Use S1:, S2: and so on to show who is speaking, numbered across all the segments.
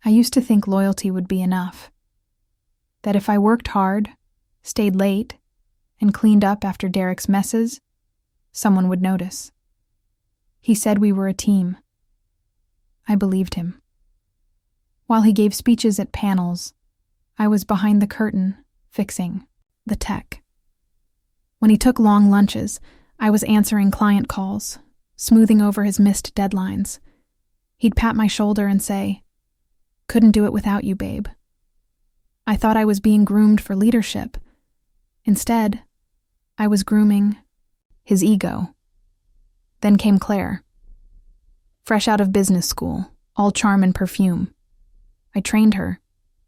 S1: I used to think loyalty would be enough. That if I worked hard, stayed late, and cleaned up after Derek's messes, someone would notice. He said we were a team. I believed him. While he gave speeches at panels, I was behind the curtain, fixing the tech. When he took long lunches, I was answering client calls, smoothing over his missed deadlines. He'd pat my shoulder and say, "Couldn't do it without you, babe." I thought I was being groomed for leadership. Instead, I was grooming his ego. Then came Claire. Fresh out of business school, all charm and perfume. I trained her,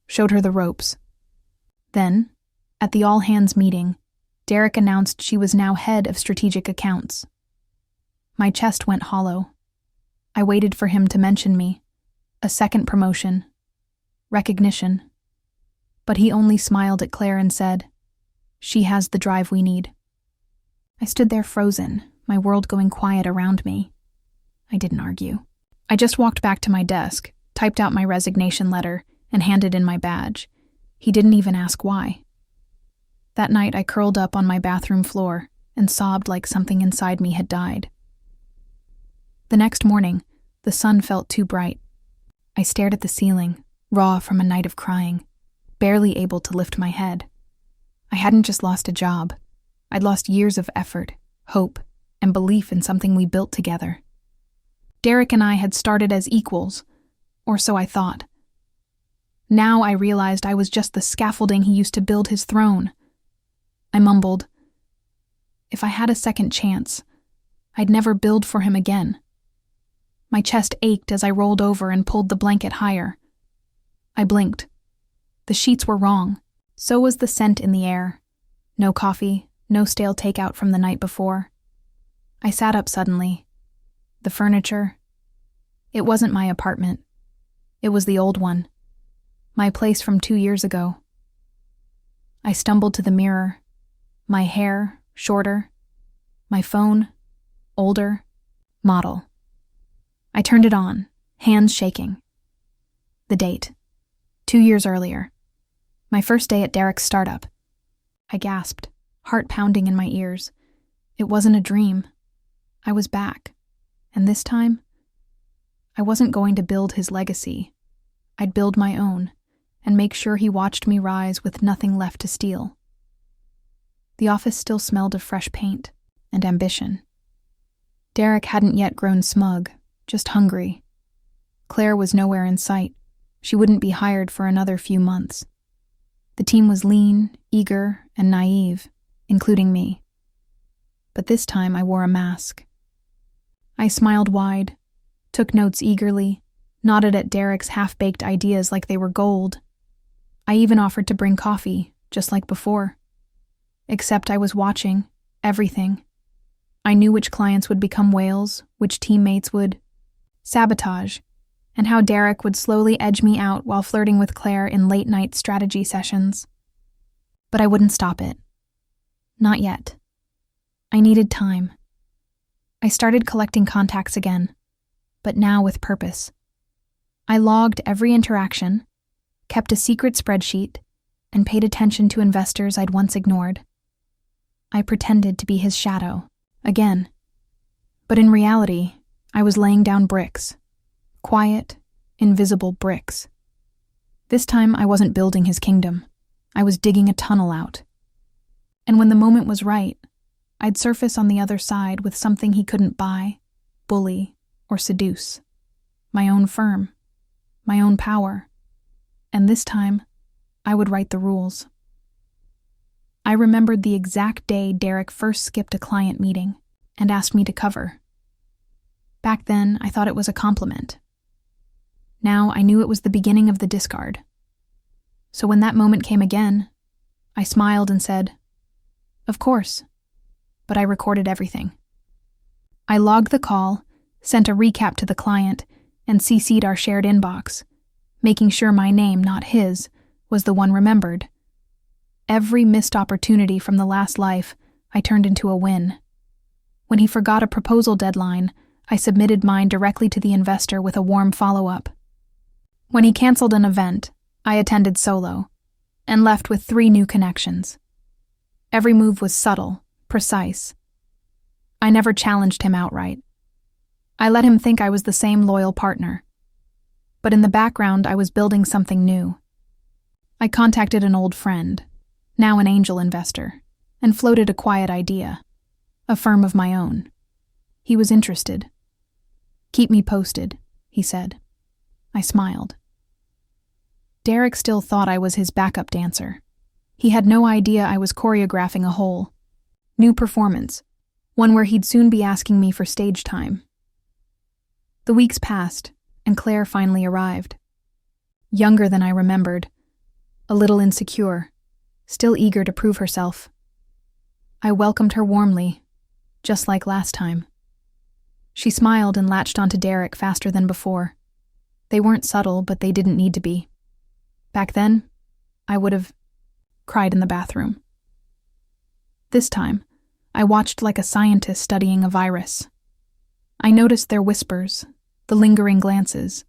S1: showed her the ropes. Then, at the all-hands meeting, Derek announced she was now head of strategic accounts. My chest went hollow. I waited for him to mention me, a second promotion, recognition. But he only smiled at Claire and said, "She has the drive we need." I stood there frozen, my world going quiet around me. I didn't argue. I just walked back to my desk, typed out my resignation letter, and handed in my badge. He didn't even ask why. That night I curled up on my bathroom floor and sobbed like something inside me had died. The next morning, the sun felt too bright. I stared at the ceiling, raw from a night of crying, barely able to lift my head. I hadn't just lost a job. I'd lost years of effort, hope, and belief in something we built together. Derek and I had started as equals, or so I thought. Now I realized I was just the scaffolding he used to build his throne. I mumbled, "If I had a second chance, I'd never build for him again." My chest ached as I rolled over and pulled the blanket higher. I blinked. The sheets were wrong. So was the scent in the air. No coffee, no stale takeout from the night before. I sat up suddenly. The furniture. It wasn't my apartment. It was the old one. My place from 2 years ago. I stumbled to the mirror. My hair, shorter. My phone, older. Model. I turned it on, hands shaking. The date. 2 years earlier. My first day at Derek's startup. I gasped, heart pounding in my ears. It wasn't a dream. I was back. And this time, I wasn't going to build his legacy. I'd build my own, and make sure he watched me rise with nothing left to steal. The office still smelled of fresh paint and ambition. Derek hadn't yet grown smug, just hungry. Claire was nowhere in sight. She wouldn't be hired for another few months. The team was lean, eager, and naive, including me. But this time I wore a mask. I smiled wide, took notes eagerly, nodded at Derek's half-baked ideas like they were gold. I even offered to bring coffee, just like before. Except I was watching everything. I knew which clients would become whales, which teammates would sabotage, and how Derek would slowly edge me out while flirting with Claire in late-night strategy sessions. But I wouldn't stop it. Not yet. I needed time. I started collecting contacts again, but now with purpose. I logged every interaction, kept a secret spreadsheet, and paid attention to investors I'd once ignored. I pretended to be his shadow, again. But in reality, I was laying down bricks. Quiet, invisible bricks. This time I wasn't building his kingdom. I was digging a tunnel out. And when the moment was right, I'd surface on the other side with something he couldn't buy, bully, or seduce. My own firm. My own power. And this time, I would write the rules. I remembered the exact day Derek first skipped a client meeting and asked me to cover. Back then, I thought it was a compliment. Now I knew it was the beginning of the discard. So when that moment came again, I smiled and said, "Of course." But I recorded everything. I logged the call, sent a recap to the client, and CC'd our shared inbox, making sure my name, not his, was the one remembered. Every missed opportunity from the last life I turned into a win. When he forgot a proposal deadline, I submitted mine directly to the investor with a warm follow-up. When he canceled an event, I attended solo and left with 3 new connections. Every move was subtle, precise. I never challenged him outright. I let him think I was the same loyal partner. But in the background, I was building something new. I contacted an old friend, now an angel investor, and floated a quiet idea, a firm of my own. He was interested. "Keep me posted," he said. I smiled. Derek still thought I was his backup dancer. He had no idea I was choreographing a whole new performance, one where he'd soon be asking me for stage time. The weeks passed, and Claire finally arrived. Younger than I remembered, a little insecure, still eager to prove herself. I welcomed her warmly, just like last time. She smiled and latched onto Derek faster than before. They weren't subtle, but they didn't need to be. Back then, I would have cried in the bathroom. This time, I watched like a scientist studying a virus. I noticed their whispers, the lingering glances,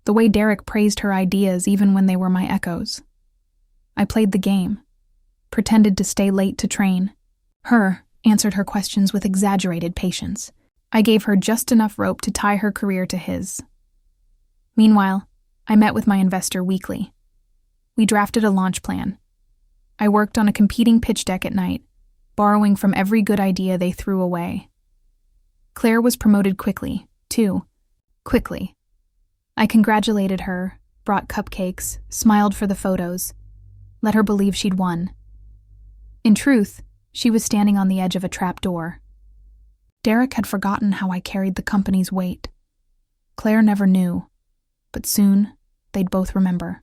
S1: the way Derek praised her ideas even when they were my echoes. I played the game, pretended to stay late to train. Her answered her questions with exaggerated patience. I gave her just enough rope to tie her career to his. Meanwhile, I met with my investor weekly. We drafted a launch plan. I worked on a competing pitch deck at night, borrowing from every good idea they threw away. Claire was promoted quickly, too. Quickly. I congratulated her, brought cupcakes, smiled for the photos, let her believe she'd won. In truth, she was standing on the edge of a trap door. Derek had forgotten how I carried the company's weight. Claire never knew, but soon they'd both remember.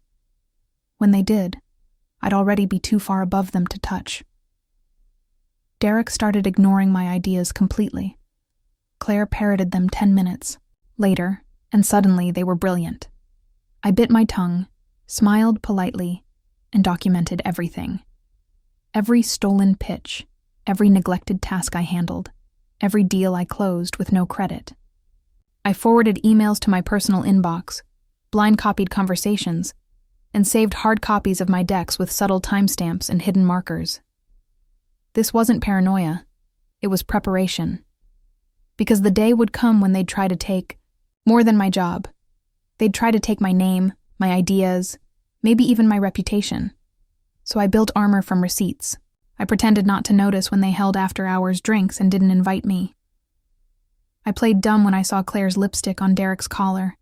S1: When they did, I'd already be too far above them to touch. Derek started ignoring my ideas completely. Claire parroted them 10 minutes later, and suddenly they were brilliant. I bit my tongue, smiled politely, and documented everything. Every stolen pitch, every neglected task I handled, every deal I closed with no credit. I forwarded emails to my personal inbox, blind copied conversations, and saved hard copies of my decks with subtle timestamps and hidden markers. This wasn't paranoia, it was preparation. Because the day would come when they'd try to take more than my job. They'd try to take my name, my ideas, maybe even my reputation. So I built armor from receipts. I pretended not to notice when they held after-hours drinks and didn't invite me. I played dumb when I saw Claire's lipstick on Derek's collar.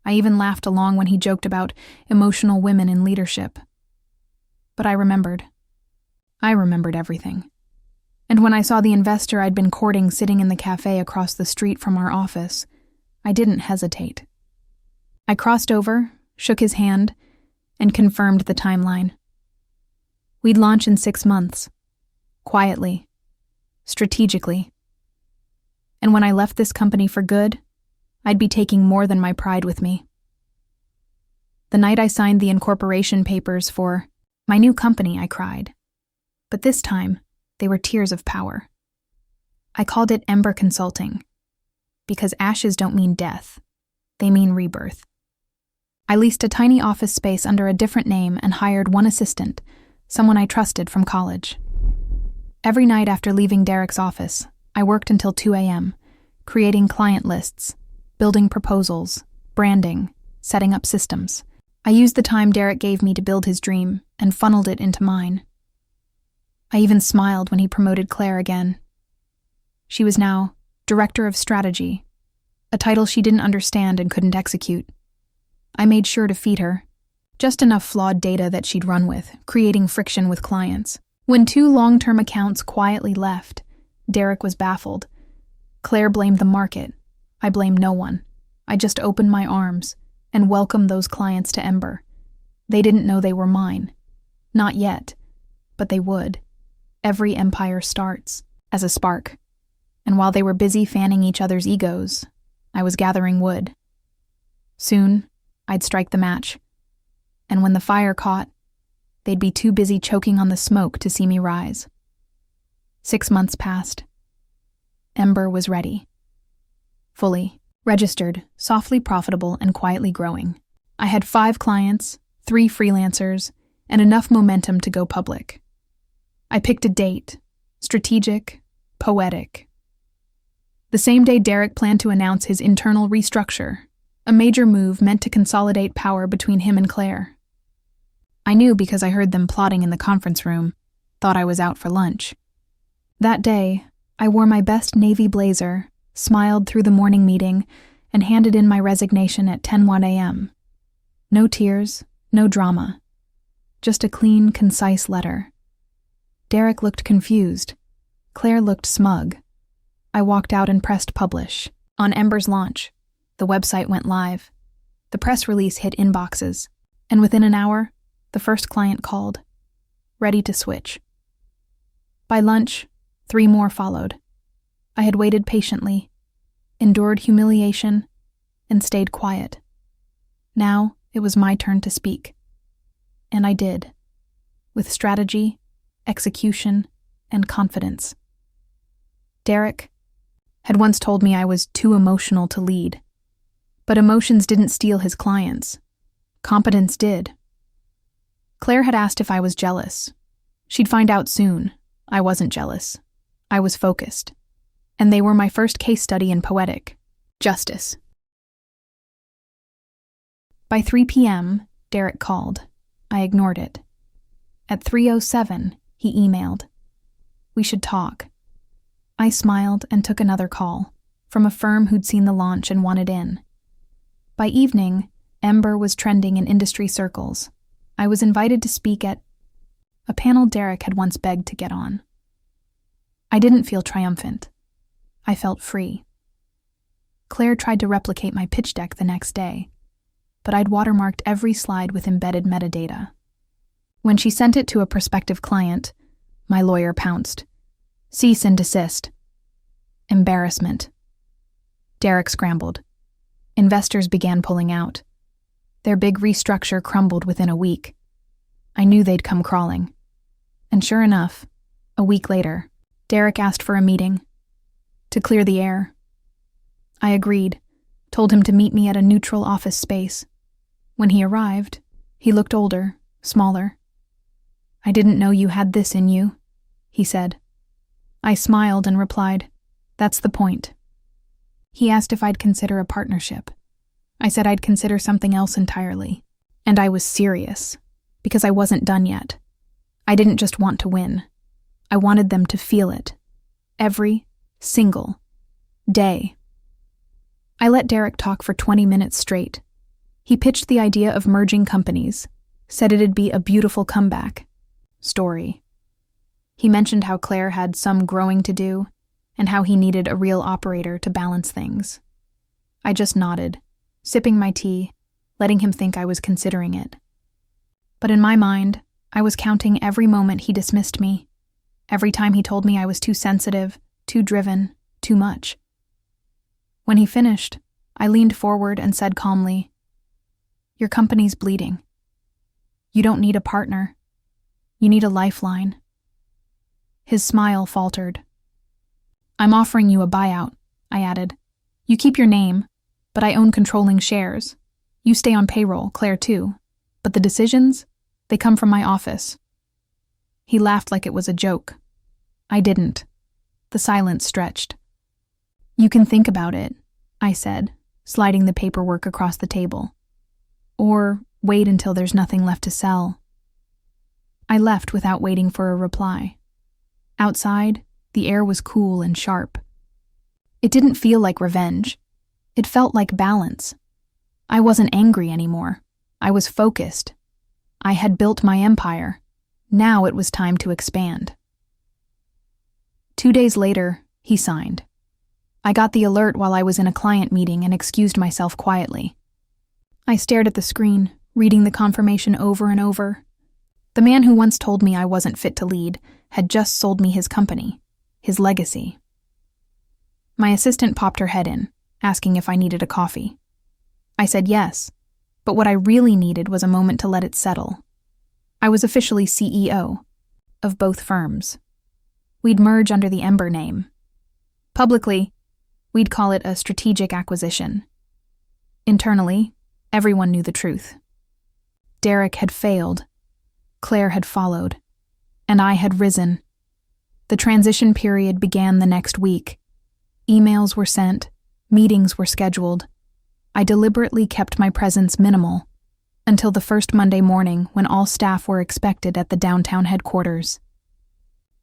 S1: I even laughed along when he joked about emotional women in leadership. But I remembered. I remembered everything. And when I saw the investor I'd been courting sitting in the cafe across the street from our office, I didn't hesitate. I crossed over, shook his hand, and confirmed the timeline. We'd launch in 6 months. Quietly. Strategically. And when I left this company for good, I'd be taking more than my pride with me. The night I signed the incorporation papers for my new company, I cried. But this time, they were tears of power. I called it Ember Consulting, because ashes don't mean death, they mean rebirth. I leased a tiny office space under a different name and hired one assistant, someone I trusted from college. Every night after leaving Derek's office, I worked until 2 a.m., creating client lists, building proposals, branding, setting up systems. I used the time Derek gave me to build his dream and funneled it into mine. I even smiled when he promoted Claire again. She was now Director of Strategy, a title she didn't understand and couldn't execute. I made sure to feed her, just enough flawed data that she'd run with, creating friction with clients. When 2 long-term accounts quietly left, Derek was baffled. Claire blamed the market. I blamed no one. I just opened my arms and welcomed those clients to Ember. They didn't know they were mine. Not yet, but they would. Every empire starts as a spark. And while they were busy fanning each other's egos, I was gathering wood. Soon, I'd strike the match. And when the fire caught, they'd be too busy choking on the smoke to see me rise. 6 months passed. Ember was ready. Fully, registered, softly profitable, and quietly growing. I had 5 clients, 3 freelancers, and enough momentum to go public. I picked a date, strategic, poetic. The same day Derek planned to announce his internal restructure, a major move meant to consolidate power between him and Claire. I knew because I heard them plotting in the conference room, thought I was out for lunch. That day, I wore my best navy blazer, smiled through the morning meeting, and handed in my resignation at 10:01 a.m. No tears, no drama. Just a clean, concise letter. Derek looked confused. Claire looked smug. I walked out and pressed publish. On Ember's launch, the website went live. The press release hit inboxes, and within an hour, the first client called, ready to switch. By lunch, 3 more followed. I had waited patiently, endured humiliation, and stayed quiet. Now it was my turn to speak. And I did, with strategy, execution, and confidence. Derek had once told me I was too emotional to lead. But emotions didn't steal his clients. Competence did. Claire had asked if I was jealous. She'd find out soon. I wasn't jealous. I was focused. And they were my first case study in poetic justice. By 3 p.m., Derek called. I ignored it. At 3:07, he emailed. We should talk. I smiled and took another call, from a firm who'd seen the launch and wanted in. By evening, Ember was trending in industry circles. I was invited to speak at a panel Derek had once begged to get on. I didn't feel triumphant. I felt free. Claire tried to replicate my pitch deck the next day, but I'd watermarked every slide with embedded metadata. When she sent it to a prospective client, my lawyer pounced. Cease and desist. Embarrassment. Derek scrambled. Investors began pulling out. Their big restructure crumbled within a week. I knew they'd come crawling. And sure enough, a week later, Derek asked for a meeting. To clear the air. I agreed, told him to meet me at a neutral office space. When he arrived, he looked older, smaller. I didn't know you had this in you, he said. I smiled and replied, that's the point. He asked if I'd consider a partnership. I said I'd consider something else entirely. And I was serious, because I wasn't done yet. I didn't just want to win. I wanted them to feel it. Every single day. I let Derek talk for 20 minutes straight. He pitched the idea of merging companies, said it'd be a beautiful comeback story. He mentioned how Claire had some growing to do, and how he needed a real operator to balance things. I just nodded, sipping my tea, letting him think I was considering it. But in my mind, I was counting every moment he dismissed me, every time he told me I was too sensitive, too driven, too much. When he finished, I leaned forward and said calmly, your company's bleeding. You don't need a partner. You need a lifeline. His smile faltered. I'm offering you a buyout, I added. You keep your name, but I own controlling shares. You stay on payroll, Claire too. But the decisions, they come from my office. He laughed like it was a joke. I didn't. The silence stretched. You can think about it, I said, sliding the paperwork across the table. Or wait until there's nothing left to sell. I left without waiting for a reply. Outside, the air was cool and sharp. It didn't feel like revenge. It felt like balance. I wasn't angry anymore. I was focused. I had built my empire. Now it was time to expand. 2 days later, he signed. I got the alert while I was in a client meeting and excused myself quietly. I stared at the screen, reading the confirmation over and over. The man who once told me I wasn't fit to lead had just sold me his company, his legacy. My assistant popped her head in, asking if I needed a coffee. I said yes, but what I really needed was a moment to let it settle. I was officially CEO of both firms. We'd merge under the Ember name. Publicly, we'd call it a strategic acquisition. Internally, Everyone knew the truth. Derek had failed, Claire had followed, and I had risen. The transition period began the next week. Emails were sent, meetings were scheduled. I deliberately kept my presence minimal until the first Monday morning when all staff were expected at the downtown headquarters.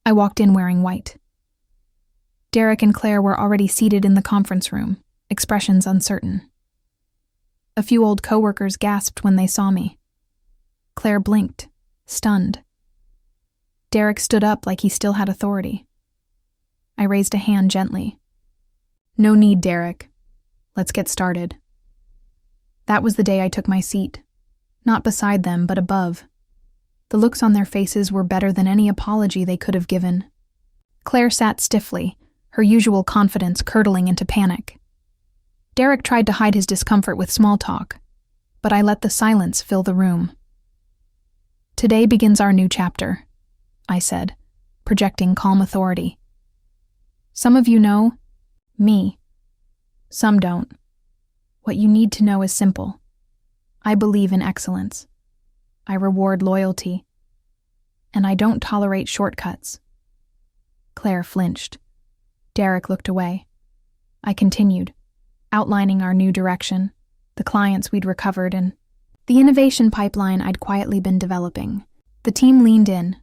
S1: I walked in wearing white. Derek and Claire were already seated in the conference room, expressions uncertain. A few old coworkers gasped when they saw me. Claire blinked, stunned. Derek stood up like he still had authority. I raised a hand gently. "No need, Derek. Let's get started." That was the day I took my seat. Not beside them, but above. The looks on their faces were better than any apology they could have given. Claire sat stiffly, her usual confidence curdling into panic. Derek tried to hide his discomfort with small talk, but I let the silence fill the room. "Today begins our new chapter," I said, projecting calm authority. "Some of you know me. Some don't. What you need to know is simple. I believe in excellence. I reward loyalty. And I don't tolerate shortcuts." Claire flinched. Derek looked away. I continued, outlining our new direction, the clients we'd recovered, and the innovation pipeline I'd quietly been developing. The team leaned in.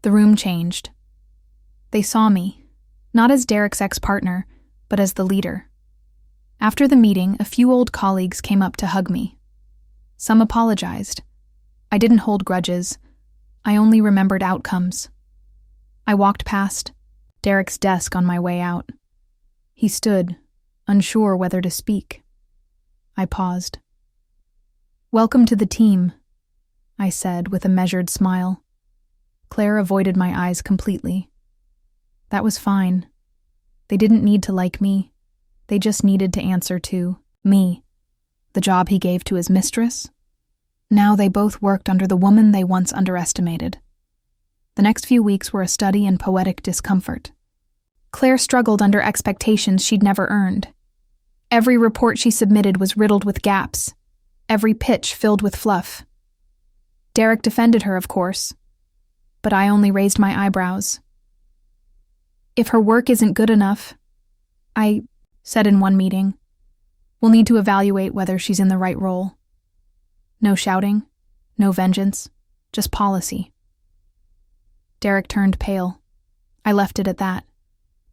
S1: The room changed. They saw me, not as Derek's ex-partner, but as the leader. After the meeting, a few old colleagues came up to hug me. Some apologized. I didn't hold grudges. I only remembered outcomes. I walked past Derek's desk on my way out. He stood, unsure whether to speak. I paused. "Welcome to the team," I said with a measured smile. Claire avoided my eyes completely. That was fine. They didn't need to like me. They just needed to answer to me, the job he gave to his mistress. Now they both worked under the woman they once underestimated. The next few weeks were a study in poetic discomfort. Claire struggled under expectations she'd never earned. Every report she submitted was riddled with gaps, every pitch filled with fluff. Derek defended her, of course, but I only raised my eyebrows. "If her work isn't good enough," I said in one meeting, "we'll need to evaluate whether she's in the right role." No shouting, no vengeance, just policy. Derek turned pale. I left it at that.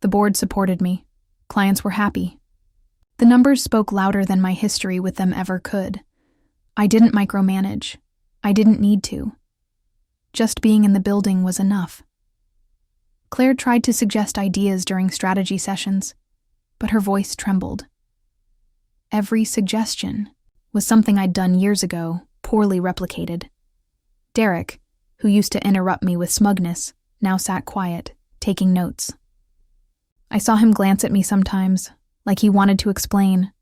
S1: The board supported me. Clients were happy. The numbers spoke louder than my history with them ever could. I didn't micromanage. I didn't need to. Just being in the building was enough. Claire tried to suggest ideas during strategy sessions, but her voice trembled. Every suggestion was something I'd done years ago, poorly replicated. Derek, who used to interrupt me with smugness, now sat quiet, taking notes. I saw him glance at me sometimes, like he wanted to explain.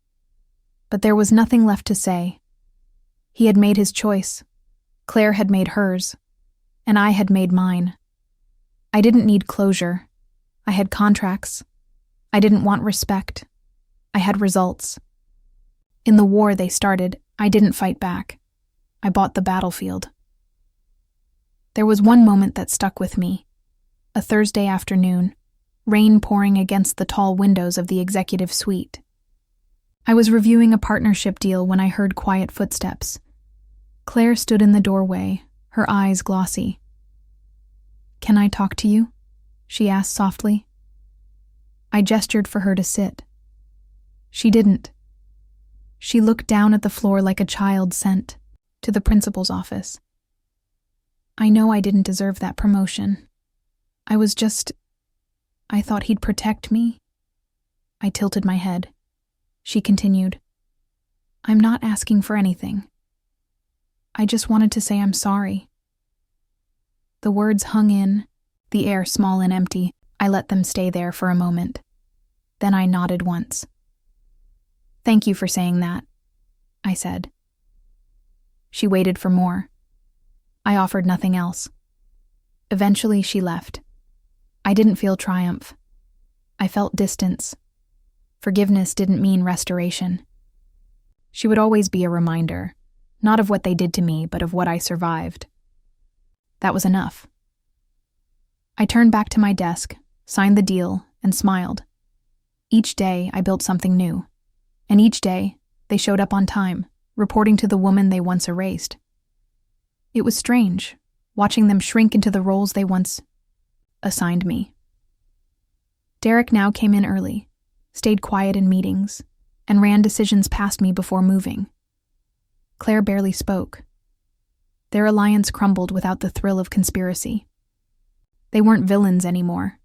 S1: But there was nothing left to say. He had made his choice. Claire had made hers. And I had made mine. I didn't need closure. I had contracts. I didn't want respect. I had results. In the war they started, I didn't fight back. I bought the battlefield. There was one moment that stuck with me. A Thursday afternoon, rain pouring against the tall windows of the executive suite. I was reviewing a partnership deal when I heard quiet footsteps. Claire stood in the doorway, her eyes glossy. "Can I talk to you?" she asked softly. I gestured for her to sit. She didn't. She looked down at the floor like a child sent to the principal's office. I know I didn't deserve that promotion. I thought he'd protect me. I tilted my head. She continued, "I'm not asking for anything. I just wanted to say I'm sorry." The words hung in, the air small and empty. I let them stay there for a moment. Then I nodded once. "Thank you for saying that," I said. She waited for more. I offered nothing else. Eventually she left. I didn't feel triumph. I felt distance. Forgiveness didn't mean restoration. She would always be a reminder, not of what they did to me, but of what I survived. That was enough. I turned back to my desk, signed the deal, and smiled. Each day, I built something new. And each day, they showed up on time, reporting to the woman they once erased. It was strange, watching them shrink into the roles they once assigned me. Derek now came in early, stayed quiet in meetings, and ran decisions past me before moving. Claire barely spoke. Their alliance crumbled without the thrill of conspiracy. They weren't villains anymore.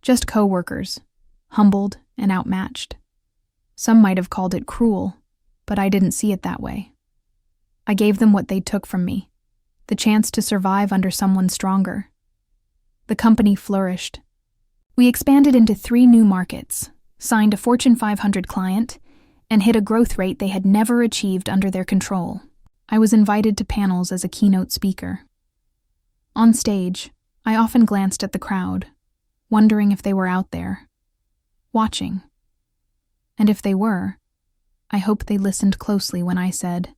S1: Just co-workers, humbled and outmatched. Some might have called it cruel, but I didn't see it that way. I gave them what they took from me, the chance to survive under someone stronger. The company flourished. We expanded into 3 new markets, signed a Fortune 500 client, and hit a growth rate they had never achieved under their control. I was invited to panels as a keynote speaker. On stage, I often glanced at the crowd, wondering if they were out there, watching. And if they were, I hoped they listened closely when I said,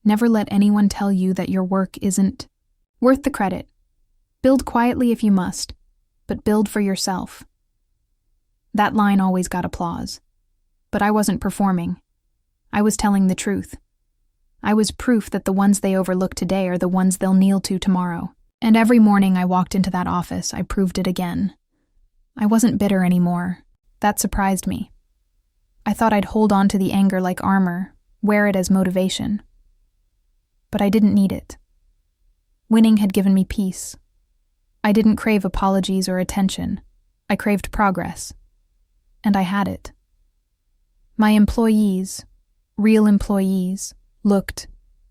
S1: "Never let anyone tell you that your work isn't worth the credit. Build quietly if you must, but build for yourself." That line always got applause. But I wasn't performing. I was telling the truth. I was proof that the ones they overlook today are the ones they'll kneel to tomorrow. And every morning I walked into that office, I proved it again. I wasn't bitter anymore. That surprised me. I thought I'd hold on to the anger like armor, wear it as motivation. But I didn't need it. Winning had given me peace. I didn't crave apologies or attention. I craved progress. And I had it. My employees, real employees, looked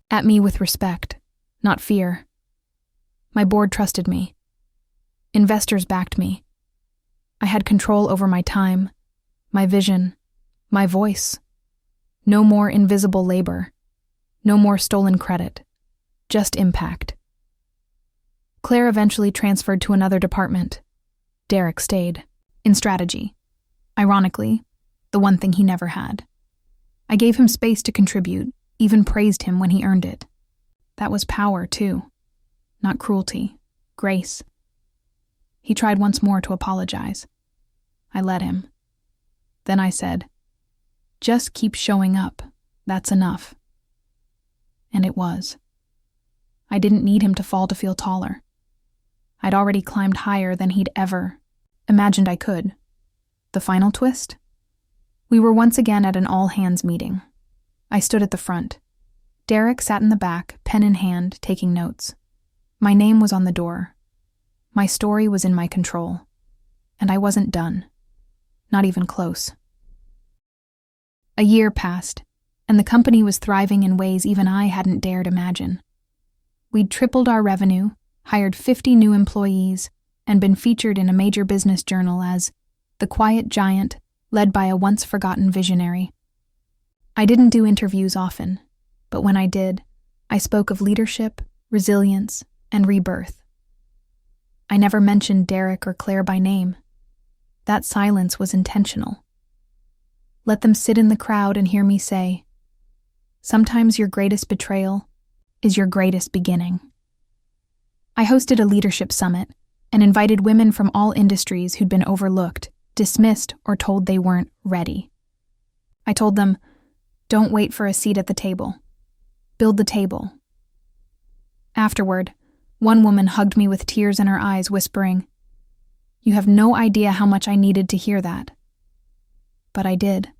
S1: at me with respect, not fear. My board trusted me. Investors backed me. I had control over my time, my vision, my voice. No more invisible labor. No more stolen credit. Just impact. Claire eventually transferred to another department. Derek stayed, in strategy. Ironically, the one thing he never had. I gave him space to contribute, even praised him when he earned it. That was power, too. Not cruelty, grace. He tried once more to apologize. I let him. Then I said, "Just keep showing up. That's enough." And it was. I didn't need him to fall to feel taller. I'd already climbed higher than he'd ever imagined I could. The final twist? We were once again at an all-hands meeting. I stood at the front. Derek sat in the back, pen in hand, taking notes. My name was on the door. My story was in my control. And I wasn't done. Not even close. A year passed, and the company was thriving in ways even I hadn't dared imagine. We'd tripled our revenue, hired 50 new employees, and been featured in a major business journal as the quiet giant led by a once-forgotten visionary. I didn't do interviews often, but when I did, I spoke of leadership, resilience, and rebirth. I never mentioned Derek or Claire by name. That silence was intentional. Let them sit in the crowd and hear me say, sometimes your greatest betrayal is your greatest beginning. I hosted a leadership summit and invited women from all industries who'd been overlooked, dismissed, or told they weren't ready. I told them, don't wait for a seat at the table. Build the table. Afterward, one woman hugged me with tears in her eyes, whispering, "You have no idea how much I needed to hear that." But I did.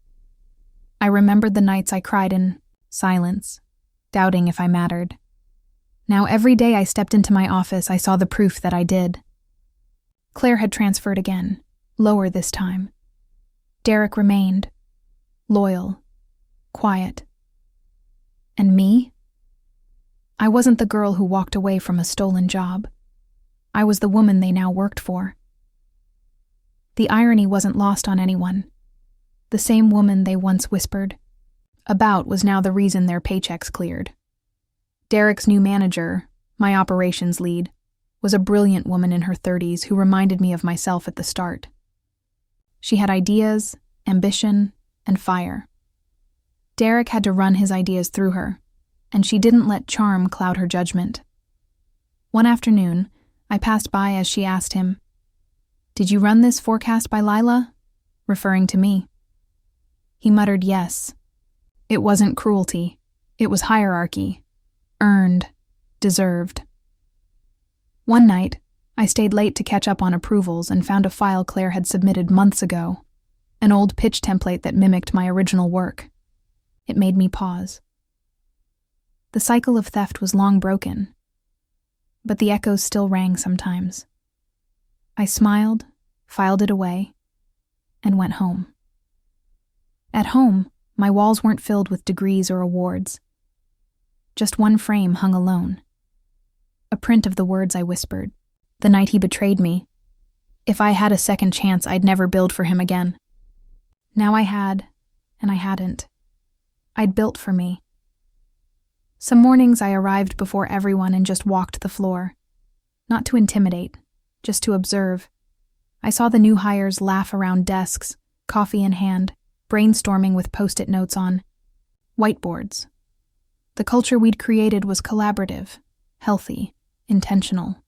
S1: I remembered the nights I cried in silence, doubting if I mattered. Now every day I stepped into my office, I saw the proof that I did. Claire had transferred again, lower this time. Derek remained, loyal, quiet. And me? I wasn't the girl who walked away from a stolen job. I was the woman they now worked for. The irony wasn't lost on anyone. The same woman they once whispered about was now the reason their paychecks cleared. Derek's new manager, my operations lead, was a brilliant woman in her 30s who reminded me of myself at the start. She had ideas, ambition, and fire. Derek had to run his ideas through her, and she didn't let charm cloud her judgment. One afternoon, I passed by as she asked him, "Did you run this forecast by Lila?" referring to me. He muttered yes. It wasn't cruelty. It was hierarchy. Earned. Deserved. One night, I stayed late to catch up on approvals and found a file Claire had submitted months ago, an old pitch template that mimicked my original work. It made me pause. The cycle of theft was long broken, but the echoes still rang sometimes. I smiled, filed it away, and went home. At home, my walls weren't filled with degrees or awards. Just one frame hung alone. A print of the words I whispered, the night he betrayed me. If I had a second chance, I'd never build for him again. Now I had, and I hadn't. I'd built for me. Some mornings I arrived before everyone and just walked the floor. Not to intimidate, just to observe. I saw the new hires laugh around desks, coffee in hand, brainstorming with post-it notes on whiteboards. The culture we'd created was collaborative, healthy, intentional.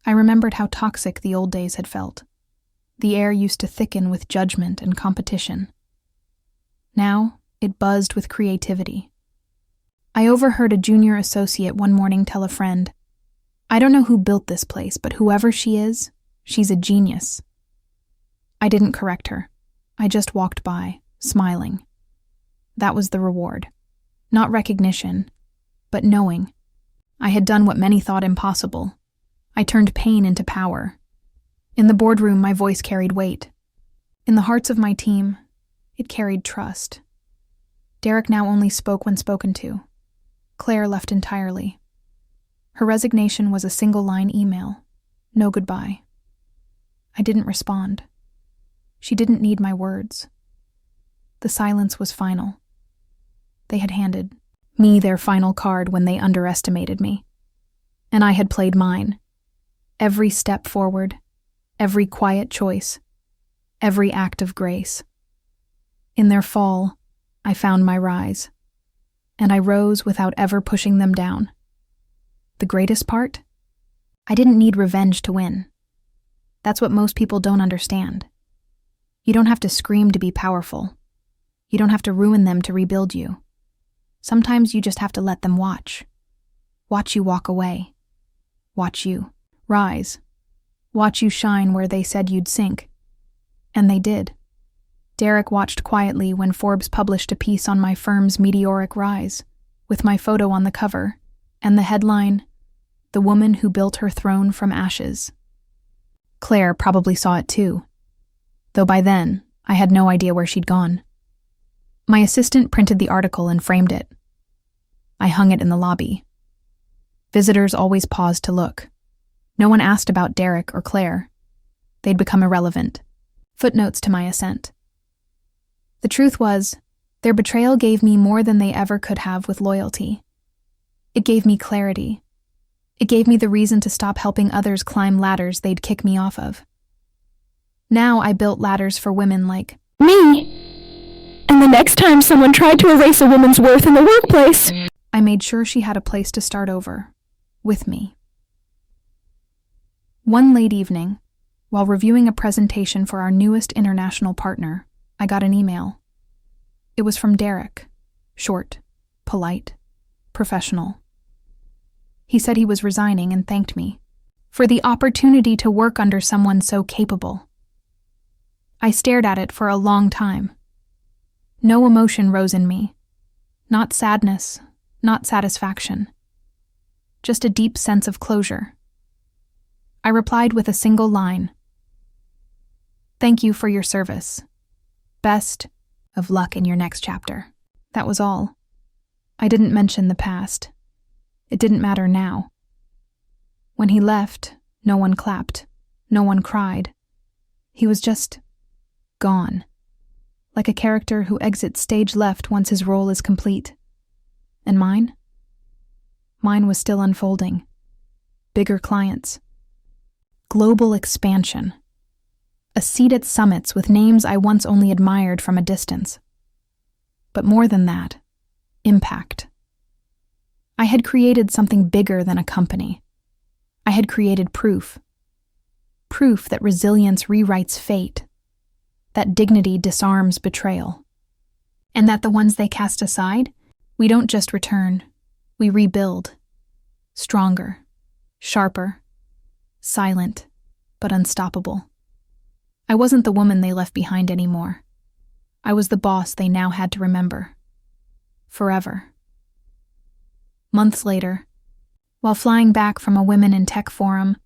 S1: I remembered how toxic the old days had felt. The air used to thicken with judgment and competition. Now, it buzzed with creativity. I overheard a junior associate one morning tell a friend, "I don't know who built this place, but whoever she is, she's a genius." I didn't correct her. I just walked by, smiling. That was the reward. Not recognition, but knowing. I had done what many thought impossible. I turned pain into power. In the boardroom, my voice carried weight. In the hearts of my team, it carried trust. Derek now only spoke when spoken to. Claire left entirely. Her resignation was a single-line email. No goodbye. I didn't respond. She didn't need my words. The silence was final. They had handed me their final card when they underestimated me. And I had played mine. Every step forward, every quiet choice, every act of grace. In their fall, I found my rise. And I rose without ever pushing them down. The greatest part? I didn't need revenge to win. That's what most people don't understand. You don't have to scream to be powerful. You don't have to ruin them to rebuild you. Sometimes you just have to let them watch. Watch you walk away. Watch you rise. Watch you shine where they said you'd sink. And they did. Derek watched quietly when Forbes published a piece on my firm's meteoric rise, with my photo on the cover, and the headline, "The Woman Who Built Her Throne from Ashes." Claire probably saw it too, though by then, I had no idea where she'd gone. My assistant printed the article and framed it. I hung it in the lobby. Visitors always paused to look. No one asked about Derek or Claire. They'd become irrelevant. Footnotes to my ascent. The truth was, their betrayal gave me more than they ever could have with loyalty. It gave me clarity. It gave me the reason to stop helping others climb ladders they'd kick me off of. Now I built ladders for women like
S2: me. And the next time someone tried to erase a woman's worth in the workplace,
S1: I made sure she had a place to start over, with me. One late evening, while reviewing a presentation for our newest international partner, I got an email. It was from Derek. Short, polite, professional. He said he was resigning and thanked me for the opportunity to work under someone so capable. I stared at it for a long time. No emotion rose in me. Not sadness, not satisfaction. Just a deep sense of closure. I replied with a single line. "Thank you for your service. Best of luck in your next chapter." That was all. I didn't mention the past. It didn't matter now. When he left, no one clapped. No one cried. He was just gone. Like a character who exits stage left once his role is complete. And mine? Mine was still unfolding. Bigger clients. Global expansion. A seat at summits with names I once only admired from a distance. But more than that, impact. I had created something bigger than a company. I had created proof. Proof that resilience rewrites fate, that dignity disarms betrayal, and that the ones they cast aside, we don't just return, we rebuild. Stronger, sharper, silent, but unstoppable. I wasn't the woman they left behind anymore. I was the boss they now had to remember. Forever. Months later, while flying back from a Women in Tech forum,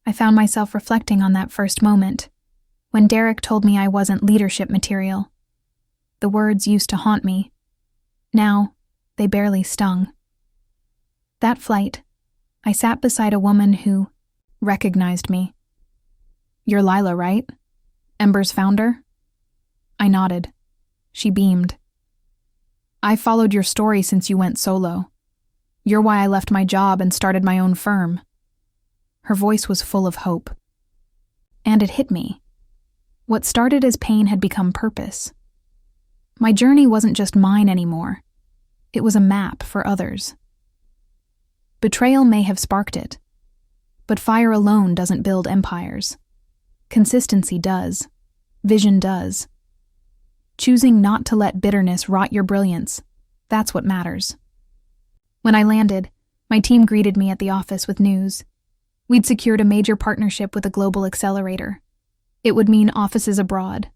S1: I found myself reflecting on that first moment, when Derek told me I wasn't leadership material. The words used to haunt me. Now, they barely stung. That flight, I sat beside a woman who recognized me. "You're Lila, right? Ember's founder?" I nodded. She beamed. "I've followed your story since you went solo. You're why I left my job and started my own firm." Her voice was full of hope. And it hit me. What started as pain had become purpose. My journey wasn't just mine anymore. It was a map for others. Betrayal may have sparked it, but fire alone doesn't build empires. Consistency does. Vision does. Choosing not to let bitterness rot your brilliance, that's what matters. When I landed, my team greeted me at the office with news. We'd secured a major partnership with a global accelerator. It would mean offices abroad,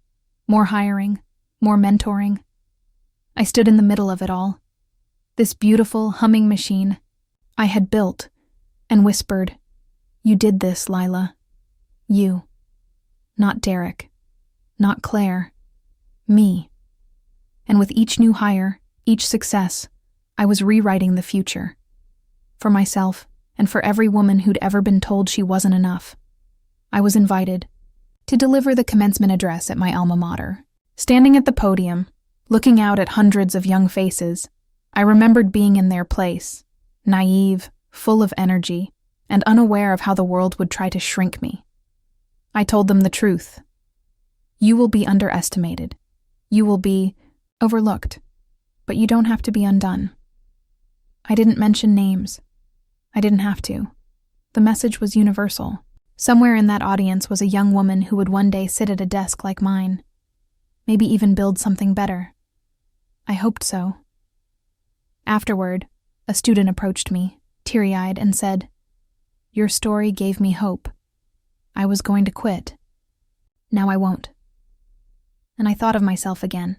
S1: more hiring, more mentoring. I stood in the middle of it all. This beautiful, humming machine I had built, and whispered, "You did this, Lila. You. Not Derek. Not Claire. Me." And with each new hire, each success, I was rewriting the future. For myself, and for every woman who'd ever been told she wasn't enough. I was invited to deliver the commencement address at my alma mater. Standing at the podium, looking out at hundreds of young faces, I remembered being in their place, naive, full of energy, and unaware of how the world would try to shrink me. I told them the truth. You will be underestimated. You will be overlooked, but you don't have to be undone. I didn't mention names. I didn't have to. The message was universal. Somewhere in that audience was a young woman who would one day sit at a desk like mine. Maybe even build something better. I hoped so. Afterward, a student approached me, teary-eyed, and said, "Your story gave me hope. I was going to quit. Now I won't." And I thought of myself again,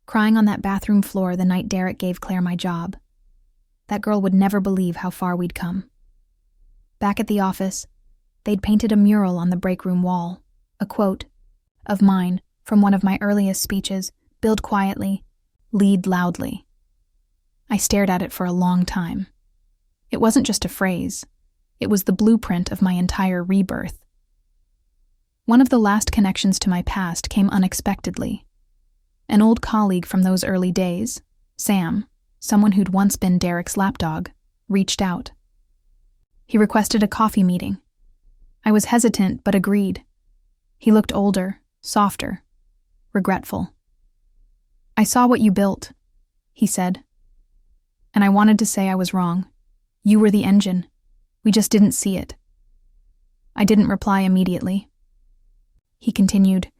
S1: crying on that bathroom floor the night Derek gave Claire my job. That girl would never believe how far we'd come. Back at the office, they'd painted a mural on the break room wall, a quote of mine from one of my earliest speeches, "Build quietly, lead loudly." I stared at it for a long time. It wasn't just a phrase. It was the blueprint of my entire rebirth. One of the last connections to my past came unexpectedly. An old colleague from those early days, Sam, someone who'd once been Derek's lapdog, reached out. He requested a coffee meeting. I was hesitant but agreed. He looked older, softer, regretful. "I saw what you built," he said. "And I wanted to say I was wrong. You were the engine. We just didn't see it." I didn't reply immediately. He continued,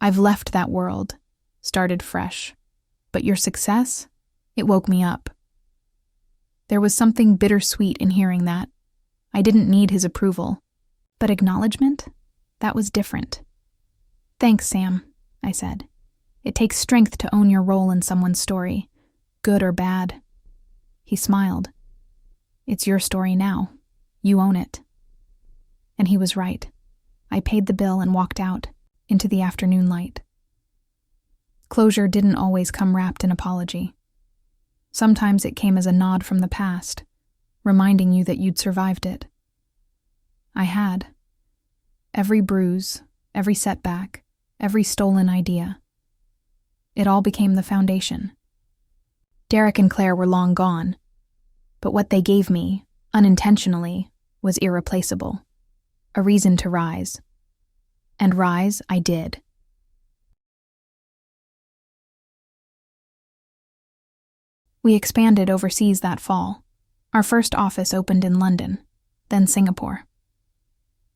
S1: "I've left that world, started fresh. But your success, it woke me up." There was something bittersweet in hearing that. I didn't need his approval. But acknowledgement? That was different. "Thanks, Sam," I said. "It takes strength to own your role in someone's story, good or bad." He smiled. "It's your story now. You own it." And he was right. I paid the bill and walked out, into the afternoon light. Closure didn't always come wrapped in apology. Sometimes it came as a nod from the past, reminding you that you'd survived it. I had. Every bruise, every setback, every stolen idea. It all became the foundation. Derek and Claire were long gone, but what they gave me, unintentionally, was irreplaceable. A reason to rise. And rise I did. We expanded overseas that fall. Our first office opened in London, then Singapore.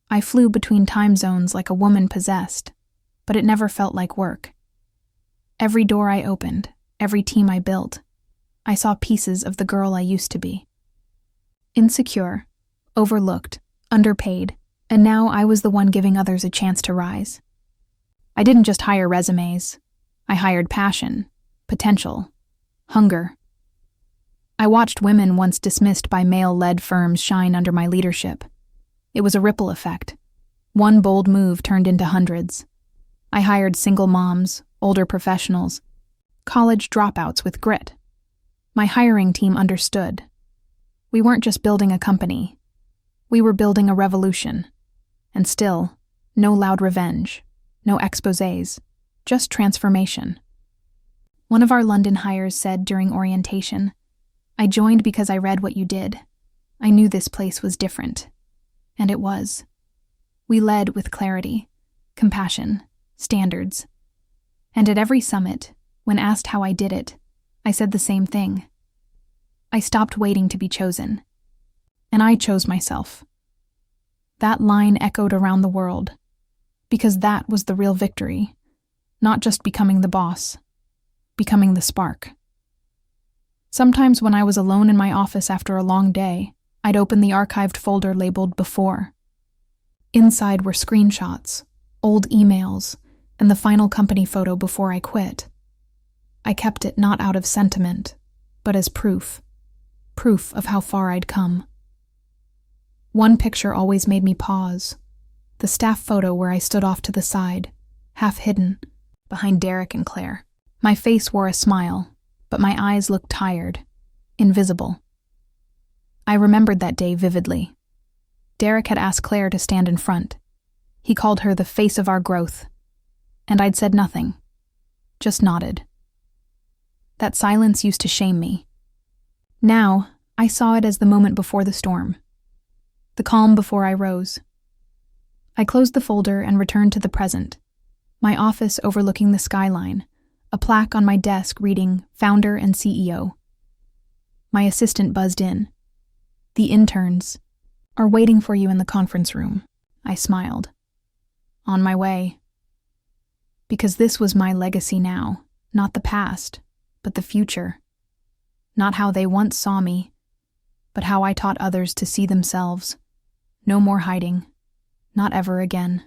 S1: I flew between time zones like a woman possessed, but it never felt like work. Every door I opened, every team I built, I saw pieces of the girl I used to be. Insecure, overlooked, underpaid, and now I was the one giving others a chance to rise. I didn't just hire resumes. I hired passion, potential, hunger. I watched women once dismissed by male-led firms shine under my leadership. It was a ripple effect. One bold move turned into hundreds. I hired single moms, older professionals, college dropouts with grit. My hiring team understood. We weren't just building a company. We were building a revolution. And still, no loud revenge, no exposés, just transformation. One of our London hires said during orientation, "I joined because I read what you did. I knew this place was different." And it was. We led with clarity, compassion, standards. And at every summit, when asked how I did it, I said the same thing. I stopped waiting to be chosen. And I chose myself. That line echoed around the world, because that was the real victory, not just becoming the boss, becoming the spark. Sometimes when I was alone in my office after a long day, I'd open the archived folder labeled Before. Inside were screenshots, old emails, and the final company photo before I quit. I kept it not out of sentiment, but as proof of how far I'd come. One picture always made me pause, the staff photo where I stood off to the side, half hidden, behind Derek and Claire. My face wore a smile, but my eyes looked tired, invisible. I remembered that day vividly. Derek had asked Claire to stand in front. He called her the face of our growth. And I'd said nothing, just nodded. That silence used to shame me. Now, I saw it as the moment before the storm. The calm before I rose. I closed the folder and returned to the present. My office overlooking the skyline, a plaque on my desk reading Founder and CEO. My assistant buzzed in. "The interns are waiting for you in the conference room." I smiled. On my way. Because this was my legacy now, not the past, but the future. Not how they once saw me, but how I taught others to see themselves. No more hiding. Not ever again.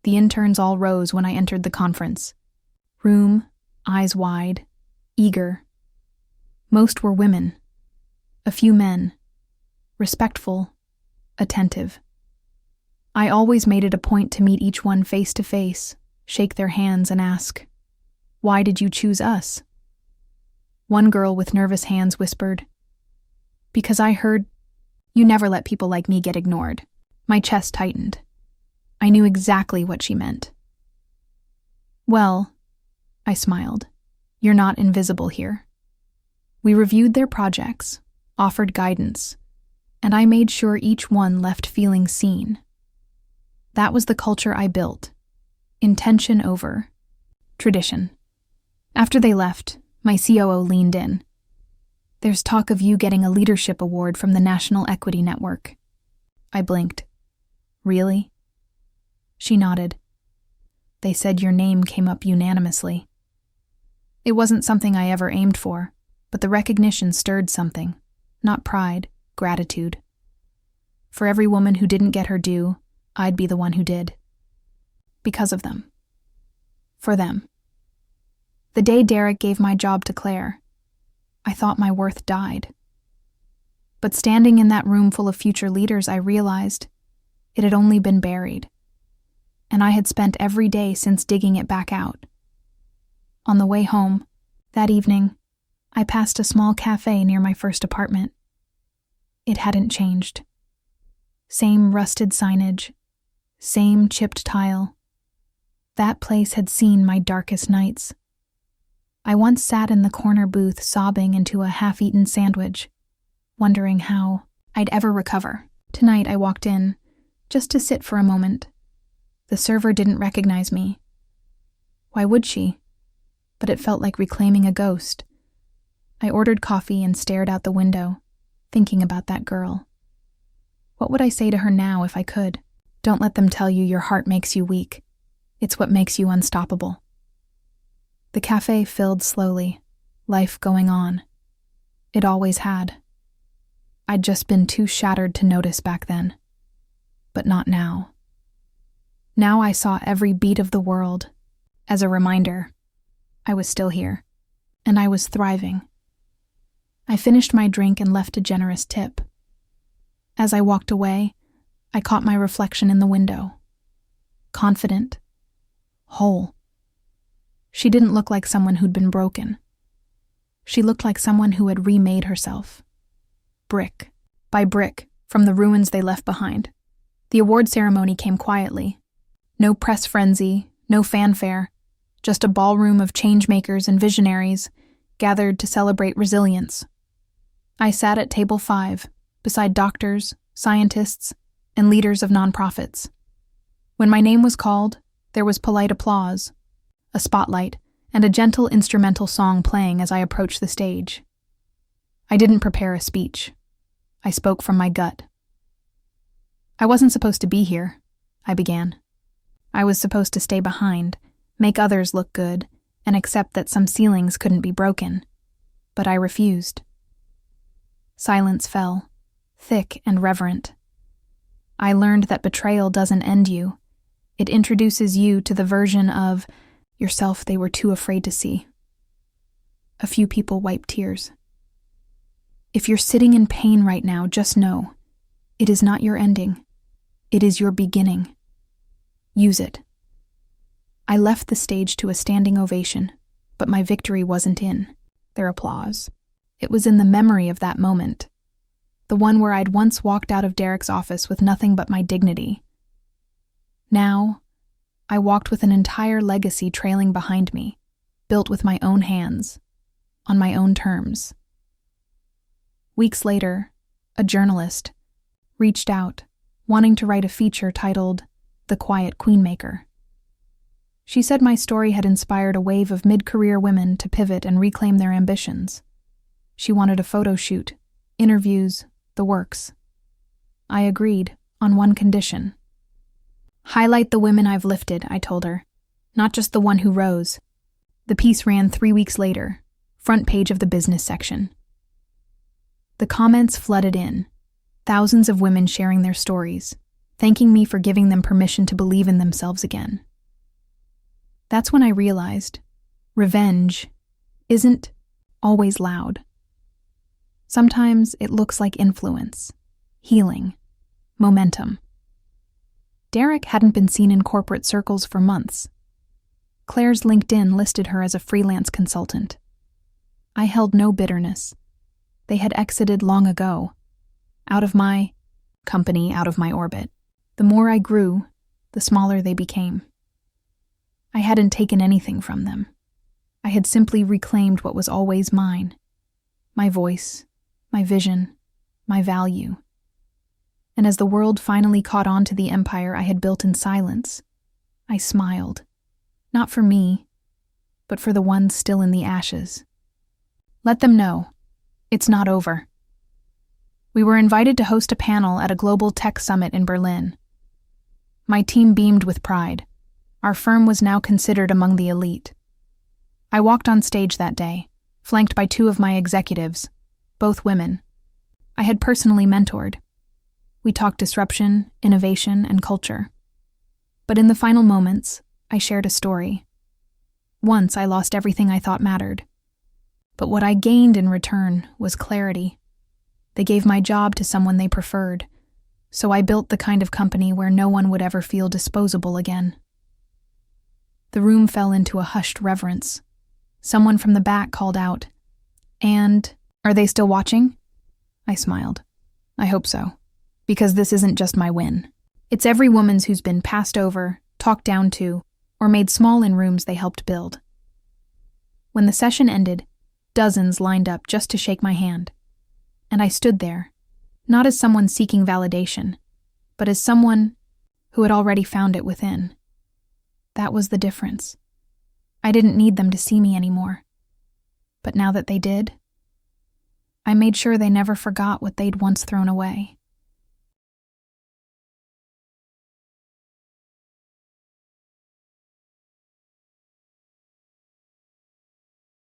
S1: The interns all rose when I entered the conference. Room, eyes wide, eager. Most were women. A few men. Respectful, attentive. I always made it a point to meet each one face to face, shake their hands and ask, "Why did you choose us?" One girl with nervous hands whispered, "Because I heard, you never let people like me get ignored." My chest tightened. I knew exactly what she meant. "Well," I smiled, "you're not invisible here." We reviewed their projects, offered guidance, and I made sure each one left feeling seen. That was the culture I built. Intention over tradition. After they left, my COO leaned in. "There's talk of you getting a leadership award from the National Equity Network." I blinked. "Really?" She nodded. "They said your name came up unanimously." It wasn't something I ever aimed for, but the recognition stirred something. Not pride, gratitude. For every woman who didn't get her due, I'd be the one who did. Because of them. For them. The day Derek gave my job to Claire, I thought my worth died. But standing in that room full of future leaders, I realized it had only been buried. And I had spent every day since digging it back out. On the way home, that evening, I passed a small cafe near my first apartment. It hadn't changed. Same rusted signage, same chipped tile. That place had seen my darkest nights. I once sat in the corner booth sobbing into a half-eaten sandwich, wondering how I'd ever recover. Tonight I walked in, just to sit for a moment. The server didn't recognize me. Why would she? But it felt like reclaiming a ghost. I ordered coffee and stared out the window, thinking about that girl. What would I say to her now if I could? Don't let them tell you your heart makes you weak. It's what makes you unstoppable. The cafe filled slowly, life going on. It always had. I'd just been too shattered to notice back then. But not now. Now I saw every beat of the world as a reminder I was still here, and I was thriving. I finished my drink and left a generous tip. As I walked away, I caught my reflection in the window. Confident. Whole. She didn't look like someone who'd been broken. She looked like someone who had remade herself. Brick by brick, from the ruins they left behind. The award ceremony came quietly. No press frenzy, no fanfare, just a ballroom of changemakers and visionaries gathered to celebrate resilience. I sat at table 5, beside doctors, scientists, and leaders of nonprofits. When my name was called, there was polite applause, a spotlight, and a gentle instrumental song playing as I approached the stage. I didn't prepare a speech. I spoke from my gut. I wasn't supposed to be here, I began. I was supposed to stay behind, make others look good, and accept that some ceilings couldn't be broken. But I refused. Silence fell, thick and reverent. I learned that betrayal doesn't end you. It introduces you to the version of yourself they were too afraid to see. A few people wiped tears. If you're sitting in pain right now, just know, it is not your ending. It is your beginning. Use it. I left the stage to a standing ovation, but my victory wasn't in their applause. It was in the memory of that moment, the one where I'd once walked out of Derek's office with nothing but my dignity. Now, I walked with an entire legacy trailing behind me, built with my own hands, on my own terms. Weeks later, a journalist reached out, wanting to write a feature titled The Quiet Queenmaker. She said my story had inspired a wave of mid-career women to pivot and reclaim their ambitions. She wanted a photo shoot, interviews, the works. I agreed, on one condition. Highlight the women I've lifted, I told her, not just the one who rose. The piece ran 3 weeks later, front page of the business section. The comments flooded in, thousands of women sharing their stories, thanking me for giving them permission to believe in themselves again. That's when I realized revenge isn't always loud. Sometimes it looks like influence, healing, momentum. Derek hadn't been seen in corporate circles for months. Claire's LinkedIn listed her as a freelance consultant. I held no bitterness. They had exited long ago, out of my company, out of my orbit. The more I grew, the smaller they became. I hadn't taken anything from them. I had simply reclaimed what was always mine. My voice, my vision, my value. And as the world finally caught on to the empire I had built in silence, I smiled. Not for me, but for the ones still in the ashes. Let them know, it's not over. We were invited to host a panel at a global tech summit in Berlin. My team beamed with pride. Our firm was now considered among the elite. I walked on stage that day, flanked by 2 of my executives, both women. I had personally mentored. We talked disruption, innovation, and culture. But in the final moments, I shared a story. Once I lost everything I thought mattered. But what I gained in return was clarity. They gave my job to someone they preferred, so I built the kind of company where no one would ever feel disposable again. The room fell into a hushed reverence. Someone from the back called out, "And, are they still watching?" I smiled. I hope so, because this isn't just my win. It's every woman's who's been passed over, talked down to, or made small in rooms they helped build. When the session ended, dozens lined up just to shake my hand. And I stood there, not as someone seeking validation, but as someone who had already found it within. That was the difference. I didn't need them to see me anymore. But now that they did, I made sure they never forgot what they'd once thrown away.